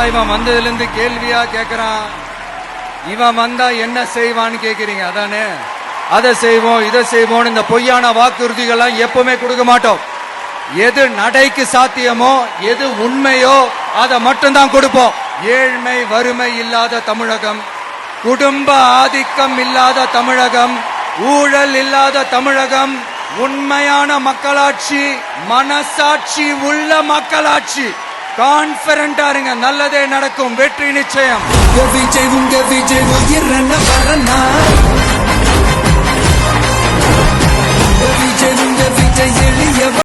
இவன் வந்ததுல இருந்து கேள்வியா கேக்குறான். இவன் வந்தா என்ன செய்வான்னு கேக்குறீங்க அதானே? அதை செய்வோம் இதை செய்வோம் இந்த பொய்யான வாக்குறுதிகள் எப்பவுமே கொடுக்க மாட்டோம். எது நடைக்கு சாத்தியமோ எது உண்மையோ அதை மட்டும்தான் கொடுப்போம். ஏழ்மை வறுமை இல்லாத தமிழகம், குடும்ப ஆதிக்கம் இல்லாத தமிழகம், ஊழல் இல்லாத தமிழகம், உண்மையான மக்களாட்சி, மனசாட்சி உள்ள மக்களாட்சி. கான்பிடண்டா இருங்க, நல்லதே நடக்கும், வெற்றி நிச்சயம். விஜய்